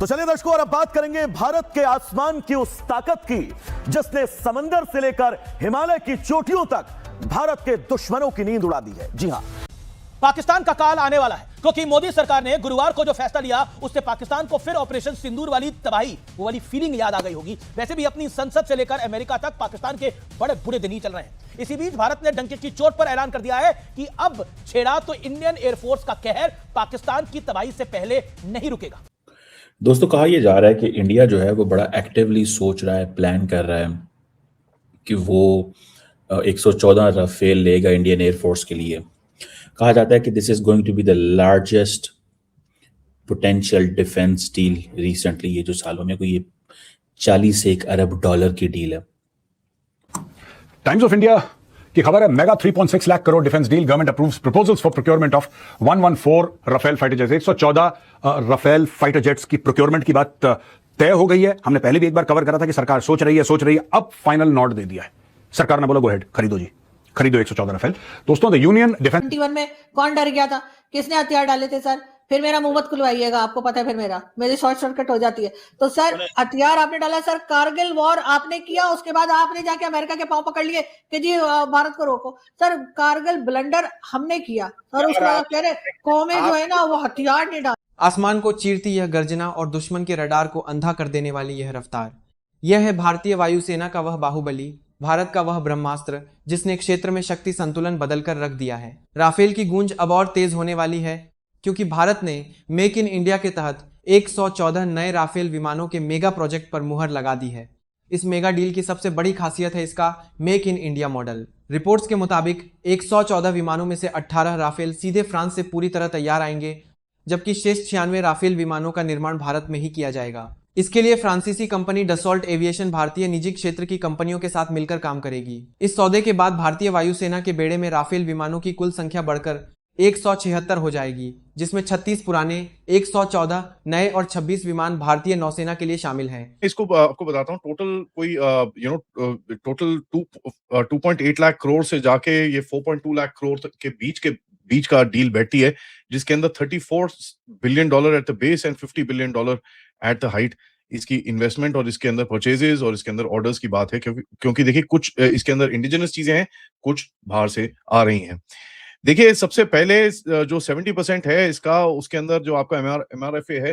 तो चलिए दर्शकों, और अब बात करेंगे भारत के आसमान की उस ताकत की जिसने समंदर से लेकर हिमालय की चोटियों तक भारत के दुश्मनों की नींद उड़ा दी है। जी हां, पाकिस्तान का काल आने वाला है, क्योंकि मोदी सरकार ने गुरुवार को जो फैसला लिया उससे पाकिस्तान को फिर ऑपरेशन सिंदूर वाली तबाही, वो वाली फीलिंग याद आ गई होगी। वैसे भी अपनी संसद से लेकर अमेरिका तक पाकिस्तान के बड़े बुरे दिन ही चल रहे हैं। इसी बीच भारत ने डंके की चोट पर ऐलान कर दिया है कि अब छेड़ा तो इंडियन एयरफोर्स का कहर पाकिस्तान की तबाही से पहले नहीं रुकेगा। दोस्तों, कहा यह जा रहा है कि इंडिया जो है वो बड़ा एक्टिवली सोच रहा है, प्लान कर रहा है कि वो 114 राफेल लेगा इंडियन एयरफोर्स के लिए। कहा जाता है कि this is going to be the largest potential defence deal recently, ये जो सालों में कोई 41 अरब डॉलर की डील है। टाइम्स ऑफ इंडिया की खबर है, mega 3.6 lakh crore defence deal, government approves proposals for procurement of 114 Rafale fighter jets. 114 Rafale fighter jets की प्रोक्योरमेंट की बात तय हो गई है। हमने पहले भी एक बार कवर करा था कि सरकार सोच रही है, अब फाइनल नोट दे दिया है। सरकार ने बोला गो हेड, खरीदो जी, खरीदो 114 राफेल। दोस्तों, द यूनियन डिफेंस 21 में कौन डर गया था? किसने हथियार डाले थे सर? फिर मेरा मुंह मत खुलवाइएगा, आपको पता है फिर मेरी शॉर्ट सर्किट हो जाती है। तो सर, हथियार आपने डाला सर, कारगिल वॉर आपने किया, उसके बाद आपने जाके अमेरिका के पांव पकड़ लिए कि जी भारत को रोको। सर, कारगिल ब्लंडर हमने किया सर, उसके बाद कह रहे कौमें जो है ना वो हथियार नहीं डाल। आसमान को चीरती यह गर्जना और दुश्मन के रडार को अंधा कर देने वाली यह रफ्तार, यह है भारतीय वायुसेना का वह बाहुबली, भारत का वह ब्रह्मास्त्र जिसने क्षेत्र में शक्ति संतुलन बदलकर रख दिया है। राफेल की गूंज अब और तेज होने वाली है, क्योंकि भारत ने मेक इन इंडिया के तहत 114 नए राफेल विमानों के मेगा प्रोजेक्ट पर मुहर लगा दी है। इस मेगा डील की सबसे बड़ी खासियत है इसका make in India model. Reports के मुताबिक 114 विमानों में से 18 राफेल सीधे फ्रांस से पूरी तरह तैयार आएंगे, जबकि शेष 96 राफेल विमानों का निर्माण भारत में ही किया जाएगा। इसके लिए फ्रांसीसी कंपनी डसॉल्ट एविएशन भारतीय निजी क्षेत्र की कंपनियों के साथ मिलकर काम करेगी। इस सौदे के बाद भारतीय वायुसेना के बेड़े में राफेल विमानों की कुल संख्या बढ़कर 176 हो जाएगी, जिसमें 36 पुराने, 114 नए और 26 विमान भारतीय नौसेना के लिए शामिल हैं। इसको आपको बताता हूँ, टोटल कोई टोटल 2.8 लाख करोड़ से जाके ये 4.2 लाख करोड़ के बीच का डील बैठी है, जिसके अंदर $34 billion at the base and $50 billion at the height इसकी इन्वेस्टमेंट और इसके अंदर परचेजेस और इसके अंदर ऑर्डर्स की बात है। क्योंकि देखिए, कुछ इसके अंदर इंडिजिनस चीजें हैं, कुछ बाहर से आ रही हैं। देखिए, सबसे पहले जो 70% है इसका, उसके अंदर जो आपका MRFA है,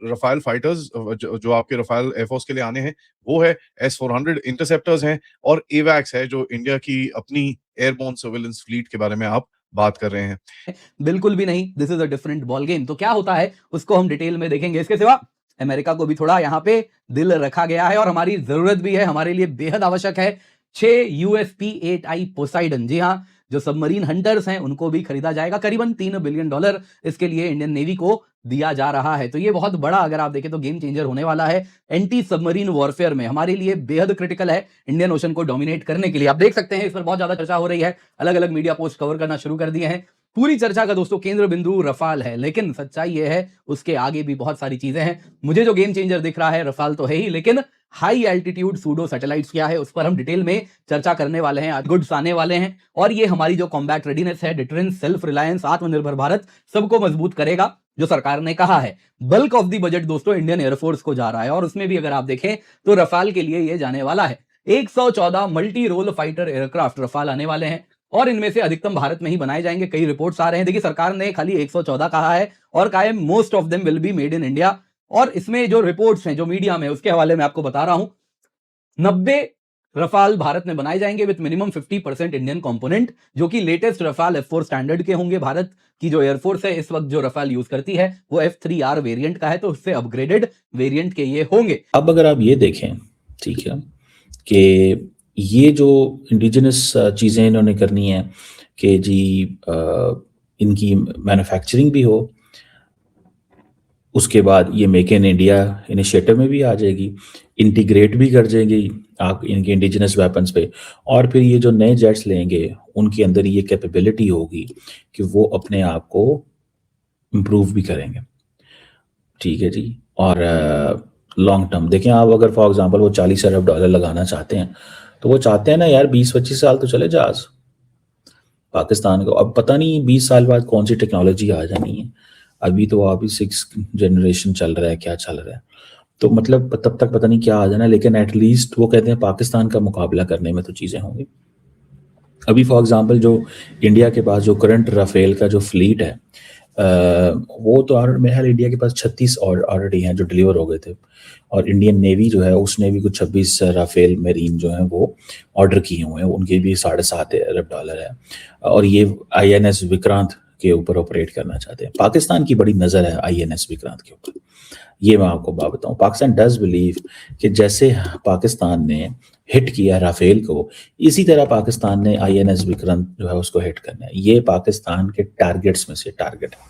रफाल फाइटर्स जो आपके रफाल एयरफोर्स के लिए आने हैं, वो है। S-400 इंटरसेप्टर्स हैं और AWACS है, जो इंडिया की अपनी एयरबोर्न सर्विलेंस फ्लीट के बारे में आप बात कर रहे हैं। बिल्कुल भी नहीं, this is a different ball game. तो क्या होता है उसको हम डिटेल में देखेंगे। इसके सिवा अमेरिका को भी थोड़ा यहाँ पे दिल रखा गया है और हमारी जरूरत भी है, हमारे लिए बेहद आवश्यक है। 6 USP-8I पोसाइडन, जी हाँ, जो सबमरीन हंटर्स हैं उनको भी खरीदा जाएगा। करीबन $3 बिलियन इसके लिए इंडियन नेवी को दिया जा रहा है। तो ये बहुत बड़ा, अगर आप देखें तो गेम चेंजर होने वाला है एंटी सबमरीन वॉरफेयर में, हमारे लिए बेहद क्रिटिकल है इंडियन ओशन को डोमिनेट करने के लिए। आप देख सकते हैं इस पर बहुत ज्यादा चर्चा हो रही है, अलग अलग मीडिया पोस्ट कवर करना शुरू कर दिए हैं। पूरी चर्चा का दोस्तों केंद्र बिंदु रफाल है, लेकिन सच्चाई ये है उसके आगे भी बहुत सारी चीजें हैं। मुझे जो गेम चेंजर दिख रहा है रफाल तो है ही, लेकिन हाई एल्टीट्यूड सूडो सैटेलाइट्स क्या है उस पर हम डिटेल में चर्चा करने वाले हैं। आज गुड्स आने वाले हैं और ये हमारी जो कॉम्बैट रेडीनेस है, डिफरेंस, सेल्फ रिलायंस, आत्मनिर्भर भारत, सबको मजबूत करेगा, जो सरकार ने कहा है। बल्क ऑफ द बजट दोस्तों इंडियन एयरफोर्स को जा रहा है और उसमें भी अगर आप देखें तो रफाल के लिए ये जाने वाला है। 114 multi role fighter aircraft Rafale आने वाले हैं और इनमें से अधिकतम भारत में ही बनाए जाएंगे। कई रिपोर्ट्स आ रहे हैं। देखिए, सरकार ने खाली 114 कहा है और कहा है most of them will be made in India. और इसमें जो रिपोर्ट्स हैं, जो मीडिया में, उसके हवाले में आपको बता रहा हूं, 90 रफाल भारत में बनाए जाएंगे विद मिनिमम 50% इंडियन कंपोनेंट, जो कि लेटेस्ट रफाल F4 स्टैंडर्ड के होंगे। भारत की जो एयरफोर्स है इस वक्त जो रफाल यूज करती है वो F3R वेरिएंट का है, तो उससे अपग्रेडेड वेरिएंट के ये होंगे। अब अगर आप ये देखें, ठीक है, कि ये जो इंडिजिनस चीज़ें इन्होंने करनी है कि जी इनकी मैन्युफैक्चरिंग भी हो, उसके बाद ये मेक इन इंडिया इनिशिएटिव में भी आ जाएगी, इंटीग्रेट भी कर जाएगी आप इनके इंडिजिनस वेपन्स पे, और फिर ये जो नए जेट्स लेंगे उनके अंदर ये कैपेबिलिटी होगी कि वो अपने आप को इम्प्रूव भी करेंगे। ठीक है जी। और लॉन्ग टर्म देखें आप, अगर फॉर एग्जांपल वो $40 अरब लगाना चाहते हैं तो वो चाहते हैं ना यार 20-25 साल तो चले जहाज पाकिस्तान को। अब पता नहीं 20 साल बाद कौन सी टेक्नोलॉजी आ जानी है, अभी तो अभी 6 जनरेशन चल रहा है, क्या चल रहा है, तो मतलब तब तक पता नहीं क्या आ जाना, लेकिन एटलीस्ट वो कहते हैं पाकिस्तान का मुकाबला करने में तो चीज़ें होंगी। अभी फॉर एग्जांपल जो इंडिया के पास जो करंट राफेल का जो फ्लीट है, वो तो मेरे ख्याल इंडिया के पास 36 ऑलरेडी हैं जो डिलीवर हो गए थे, और इंडियन नेवी जो है उसने भी कुछ 26 राफेल मेरीन जो हैं वो ऑर्डर किए हुए हैं, उनके भी $7.5 अरब है, और ये INS विक्रांत के ऊपर ऑपरेट करना चाहते हैं। पाकिस्तान की बड़ी नज़र है INS विक्रांत के ऊपर। ये मैं आपको बात बताऊं, पाकिस्तान डज बिलीव कि जैसे पाकिस्तान ने हिट किया राफेल को, इसी तरह पाकिस्तान ने INS विक्रांत जो है उसको हिट करना है। ये पाकिस्तान के टारगेट्स में से टारगेट है।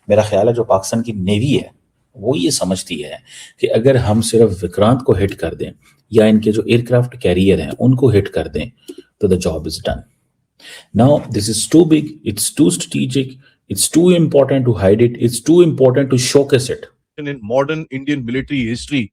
मेरा ख्याल है जो पाकिस्तान की नेवी है वो ये समझती है कि अगर हम सिर्फ विक्रांत को हिट कर दें या इनके जो एयरक्राफ्ट कैरियर हैं उनको हिट कर दें तो the job is done. Now this is too big, it's too strategic, it's too important to hide it, it's too important to showcase it. In modern Indian military history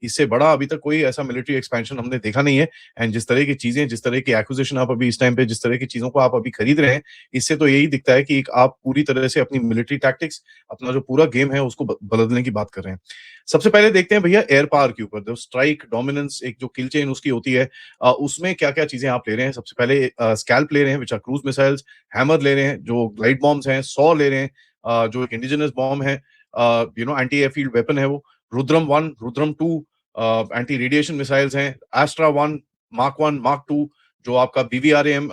इससे बड़ा अभी तक कोई ऐसा मिलिट्री एक्सपेंशन हमने देखा नहीं है। एंड जिस तरह की चीजें, जिस तरह की एक्विजिशन आप अभी इस टाइम पे, जिस तरह की चीजों को आप अभी खरीद रहे हैं, इससे तो यही दिखता है कि एक आप पूरी तरह से अपनी मिलिट्री टैक्टिक्स, अपना जो पूरा गेम है उसको बदलने की बात कर रहे हैं। सबसे पहले देखते हैं भैया एयर पावर के ऊपर, जो स्ट्राइक डोमिनेंस एक जो किल चेन उसकी होती है, उसमें क्या क्या चीजें आप ले रहे हैं। सबसे पहले स्कैल्प ले रहे हैं which are cruise missiles, hammer ले रहे हैं जो ग्लाइड बॉम्ब्स हैं, सॉ ले रहे हैं जो एक इंडिजिनस बॉम्ब है, एंटी एयरफील्ड वेपन है वो, Rudram 1, Rudram 2 anti radiation missiles हैं, एस्ट्रा 1, मार्क 1, मार्क 2 जो आपका BVRAM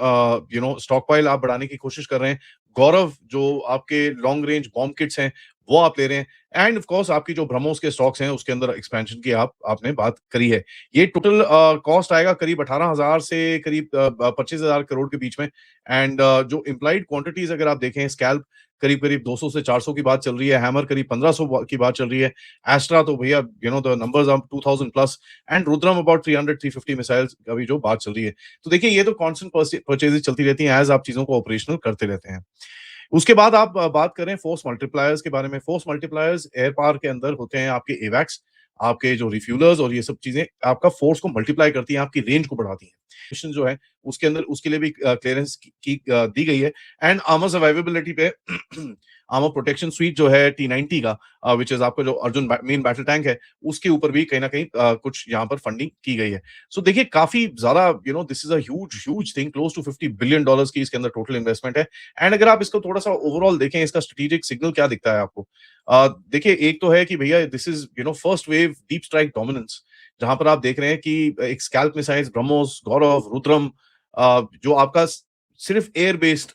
स्टॉक पाइल आप बढ़ाने की कोशिश कर रहे हैं, गौरव जो आपके लॉन्ग रेंज बॉम्ब किट्स हैं वो आप ले रहे हैं, एंड ऑफ कोर्स आपकी जो ब्रह्मोस के स्टॉक्स हैं उसके अंदर एक्सपेंशन की आपने बात करी है। ये टोटल कॉस्ट आएगा करीब 18,000 से करीब 25,000 करोड़ के बीच में। एंड जो इम्प्लाइड क्वांटिटीज अगर आप देखें, स्कैल्प करीब करीब 200 से 400 की बात चल रही है, हैमर करीब 1500 की बात चल रही है, एस्ट्रा तो भैया the numbers are 2000 plus, and Rudram about 300-350 missiles अभी जो बात चल रही है। तो देखिए ये तो कांस्टेंट परचेजेस चलती रहती हैं एज आप चीजों को ऑपरेशनल करते रहते हैं। उसके बाद आप बात करें फोर्स मल्टीप्लायर्स के बारे में। फोर्स मल्टीप्लायर्स एयर पावर के अंदर होते हैं आपके एवैक्स, आपके जो रिफ्यूलर्स, और ये सब चीजें आपका फोर्स को मल्टीप्लाई करती हैं, आपकी रेंज को बढ़ाती हैं। मिशन जो है उसके अंदर उसके लिए भी क्लियरेंस की दी गई है। एंड आर्मर सर्वाइवेबिलिटी पे आर्मर प्रोटेक्शन स्वीट जो है T90 का विच इज आपका जो अर्जुन मेन बैटल टैंक है, उसके ऊपर भी कहीं ना कहीं कुछ यहाँ पर फंडिंग की गई है। सो देखिए काफी ज्यादा this is a huge thing, close to $50 billion की इसके अंदर टोटल इन्वेस्टमेंट है। एंड अगर आप इसको थोड़ा सा ओवरऑल देखें, इसका स्ट्रेटेजिक सिग्नल क्या दिखता है आपको, देखिए एक तो है कि भैया this is first wave deep strike dominance, जहां पर आप देख रहे हैं कि एक स्कैल्प मिसाइल्स, ब्रह्मोस, गौरव, रुद्रम, जो आपका सिर्फ एयर बेस्ड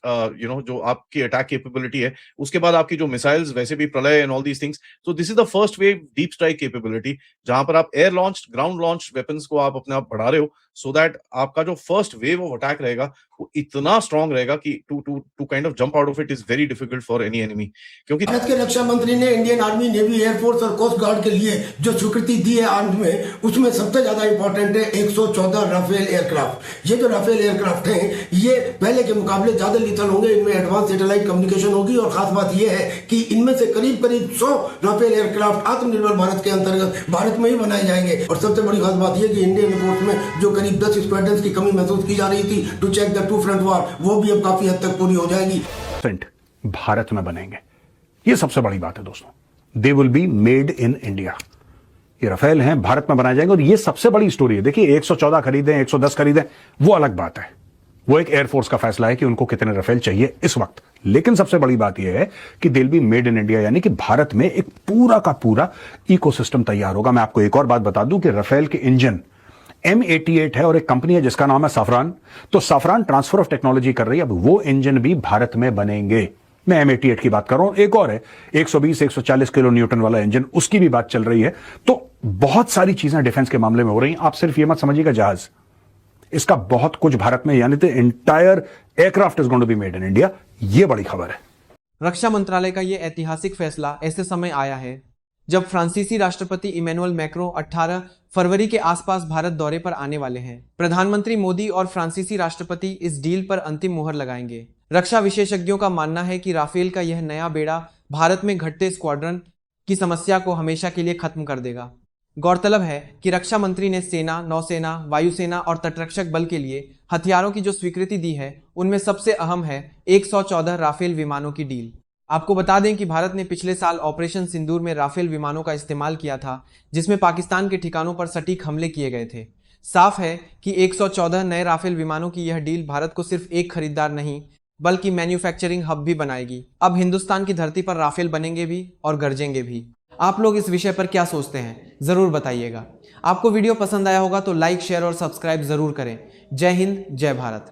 जो आपकी अटैक कैपेबिलिटी है, उसके बाद आपकी जो मिसाइल्स वैसे भी Pralay and all these things, so this is the first wave deep strike capability, जहां पर आप air launch, ground launch weapons को आप अपने आप बढ़ा रहे हो, सो दैट आपका जो फर्स्ट वेव ऑफ अटैक रहेगा वो इतना स्ट्रांग रहेगा कि to kind of jump out of it is very difficult for any enemy. क्योंकि भारत के रक्षा मंत्री ने इंडियन आर्मी, नेवी, एयरफोर्स और कोस्ट गार्ड के लिए जो स्वीकृति दी है आर्म्स में, उसमें सबसे ज्यादा इंपॉर्टेंट है 114 राफेल एयरक्राफ्ट। ये जो राफेल एयरक्राफ्ट हैं ये पहले के मुकाबले ज्यादा लीथल होंगे, इनमें एडवांस सैटेलाइट कम्युनिकेशन होगी, और खास बात यह है कि इनमें से करीब 100 राफेल एयरक्राफ्ट आत्मनिर्भर भारत के अंतर्गत भारत में ही बनाए जाएंगे। और सबसे बड़ी खास बात यह कि इंडियन फोर्स में जो करीब 10 स्क्वाड्रंस की कमी महसूस की जा रही थी to check the two front war, वो भी अब काफी हद तक पूरी हो जाएगी। भारत में बनेंगे, ये सबसे बड़ी बात है दोस्तों। They will be made in India. ये राफेल हैं, भारत में बनाए जाएंगे, और ये सबसे बड़ी स्टोरी है। देखिए 114 खरीदें, 110 खरीदें, वो अलग बात है, वो एक एयरफोर्स का फैसला है कि उनको कितने राफेल चाहिए इस वक्त। लेकिन सबसे बड़ी बात यह है कि दिल बी मेड इन इंडिया, यानी कि भारत में एक पूरा का पूरा इकोसिस्टम तैयार होगा। मैं आपको एक और बात बता दूं कि राफेल के इंजन M88 है, और एक कंपनी है जिसका नाम है साफरान, तो साफरान ट्रांसफर ऑफ टेक्नोलॉजी कर रही है, अब वो इंजन भी भारत में बनेंगे। मैं M88 की बात कर रहा हूं, एक और है 120-140 किलो न्यूटन वाला इंजन, उसकी भी बात चल रही है। तो बहुत सारी चीजें डिफेंस के मामले में हो रही हैं। आप सिर्फ ये मत समझिएगा जहाज, इसका बहुत कुछ भारत में, यानी the entire aircraft is going to be made in India. यह बड़ी खबर है। रक्षा मंत्रालय का यह ऐतिहासिक फैसला ऐसे समय आया है जब फ्रांसीसी राष्ट्रपति इमैनुअल मैक्रों 18 फरवरी के आसपास भारत दौरे पर आने वाले हैं। प्रधानमंत्री मोदी और फ्रांसीसी राष्ट्रपति इस डील पर अंतिम मुहर लगाएंगे। रक्षा विशेषज्ञों का मानना है कि राफेल का यह नया बेड़ा भारत में घटते स्क्वाड्रन की समस्या को हमेशा के लिए खत्म कर देगा। गौरतलब है कि रक्षा मंत्री ने सेना, नौसेना, वायुसेना और तटरक्षक बल के लिए हथियारों की जो स्वीकृति दी है, उनमें सबसे अहम है 114 राफेल विमानों की डील। आपको बता दें कि भारत ने पिछले साल ऑपरेशन सिंदूर में राफेल विमानों का इस्तेमाल किया था, जिसमें पाकिस्तान के ठिकानों पर सटीक हमले किए गए थे। साफ है कि 114 नए राफेल विमानों की यह डील भारत को सिर्फ एक खरीदार नहीं बल्कि मैन्युफैक्चरिंग हब भी बनाएगी। अब हिंदुस्तान की धरती पर राफेल बनेंगे भी और गरजेंगे भी। आप लोग इस विषय पर क्या सोचते हैं, जरूर बताइएगा। आपको वीडियो पसंद आया होगा तो लाइक, शेयर और सब्सक्राइब जरूर करें। जय हिंद, जय भारत।